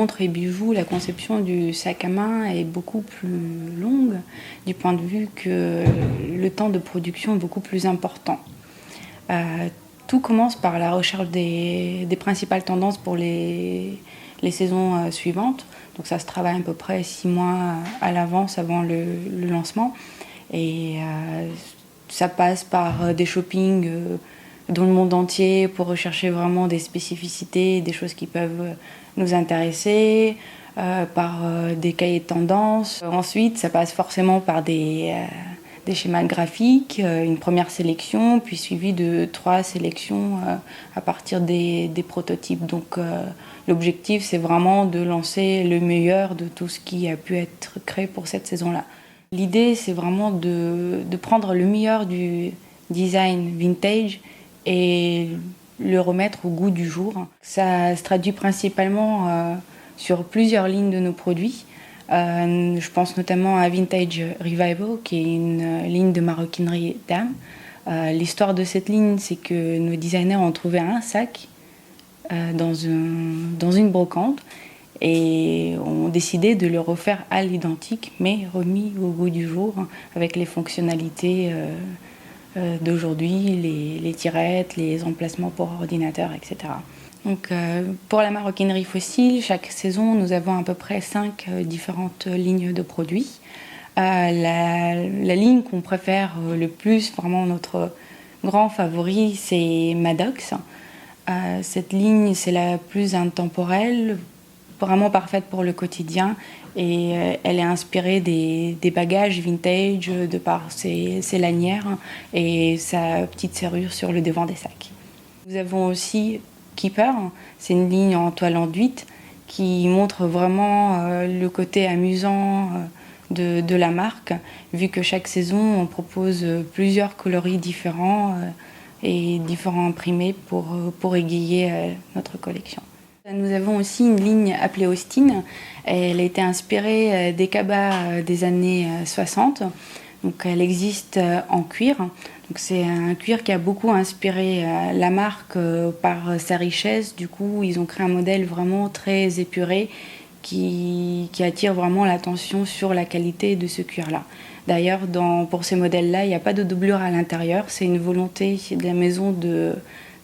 montres et bijoux, la conception du sac à main est beaucoup plus longue, du point de vue que le temps de production est beaucoup plus important. Tout commence par la recherche des principales tendances pour les saisons suivantes. Donc ça se travaille à peu près 6 mois à l'avance avant le lancement. Et ça passe par des shoppings dans le monde entier pour rechercher vraiment des spécificités, des choses qui peuvent nous intéresser, par des cahiers de tendance. Ensuite, ça passe forcément par des schémas graphiques, une première sélection, puis suivie de 3 sélections à partir des prototypes. Donc l'objectif, c'est vraiment de lancer le meilleur de tout ce qui a pu être créé pour cette saison-là. L'idée, c'est vraiment de prendre le meilleur du design vintage et le remettre au goût du jour. Ça se traduit principalement sur plusieurs lignes de nos produits. Je pense notamment à Vintage Revival, qui est une ligne de maroquinerie dames. L'histoire de cette ligne, c'est que nos designers ont trouvé un sac dans une brocante et ont décidé de le refaire à l'identique, mais remis au goût du jour, avec les fonctionnalités d'aujourd'hui, les tirettes, les emplacements pour ordinateur, etc. Donc, pour la maroquinerie fossile, chaque saison, nous avons à peu près 5 différentes lignes de produits. La ligne qu'on préfère le plus, vraiment notre grand favori, c'est Maddox. Cette ligne, c'est la plus intemporelle, vraiment parfaite pour le quotidien, et elle est inspirée des bagages vintage de par ses lanières et sa petite serrure sur le devant des sacs. Nous avons aussi Keeper, c'est une ligne en toile enduite qui montre vraiment le côté amusant de la marque, vu que chaque saison on propose plusieurs coloris différents et différents imprimés pour égayer notre collection. Nous avons aussi une ligne appelée Austin. Elle a été inspirée des cabas des années 60. Donc elle existe en cuir. Donc c'est un cuir qui a beaucoup inspiré la marque par sa richesse. Du coup, ils ont créé un modèle vraiment très épuré qui attire vraiment l'attention sur la qualité de ce cuir-là. D'ailleurs, pour ces modèles-là, il n'y a pas de doublure à l'intérieur. C'est une volonté de la maison de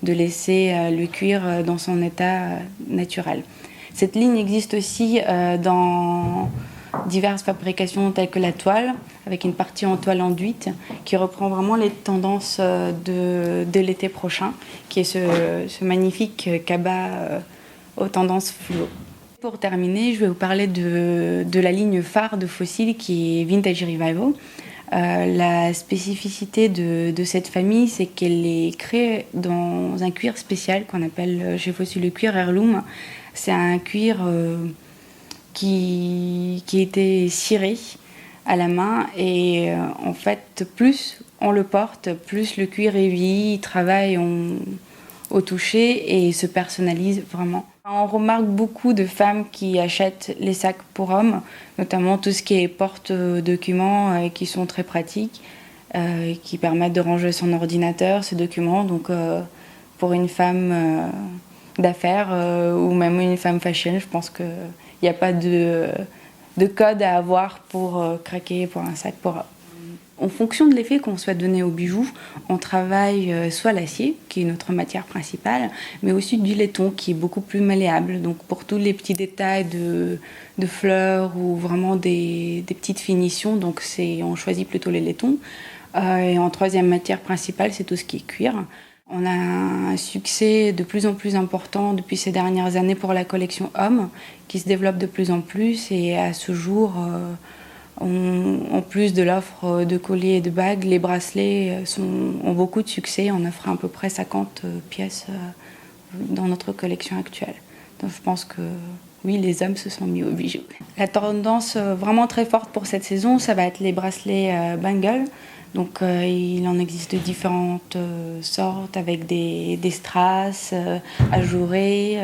laisser le cuir dans son état naturel. Cette ligne existe aussi dans diverses fabrications telles que la toile, avec une partie en toile enduite qui reprend vraiment les tendances de l'été prochain, qui est ce magnifique cabas aux tendances fluo. Pour terminer, je vais vous parler de la ligne phare de Fossil qui est Vintage Revival. La spécificité de cette famille, c'est qu'elle est créée dans un cuir spécial qu'on appelle chez Fossil le cuir Heirloom. C'est un cuir qui a été ciré à la main et en fait, plus on le porte, plus le cuir est vieilli, il travaille au toucher et se personnalise vraiment. On remarque beaucoup de femmes qui achètent les sacs pour hommes, notamment tout ce qui est porte-documents qui sont très pratiques, qui permettent de ranger son ordinateur, ses documents. Donc pour une femme d'affaires ou même une femme fashion, je pense qu'il n'y a pas de code à avoir pour craquer pour un sac pour hommes. En fonction de l'effet qu'on souhaite donner au bijou, on travaille soit l'acier, qui est notre matière principale, mais aussi du laiton, qui est beaucoup plus malléable. Donc pour tous les petits détails de fleurs ou vraiment des petites finitions, donc on choisit plutôt les laitons. Et en troisième matière principale, c'est tout ce qui est cuir. On a un succès de plus en plus important depuis ces dernières années pour la collection Homme, qui se développe de plus en plus, et à ce jour, en plus de l'offre de colliers et de bagues, les bracelets ont beaucoup de succès. On offre à peu près 50 pièces dans notre collection actuelle. Donc je pense que oui, les hommes se sont mis aux bijoux. La tendance vraiment très forte pour cette saison, ça va être les bracelets bangle. Donc il en existe de différentes sortes, avec des strass ajourés,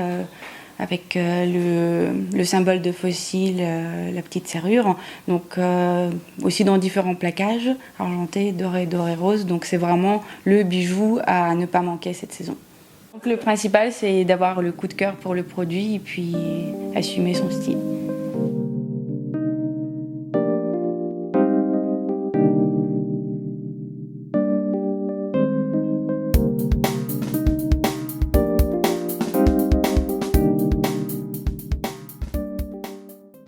avec le symbole de Fossil, la petite serrure. Donc aussi dans différents plaquages, argenté, doré, rose. Donc c'est vraiment le bijou à ne pas manquer cette saison. Donc le principal, c'est d'avoir le coup de cœur pour le produit et puis assumer son style.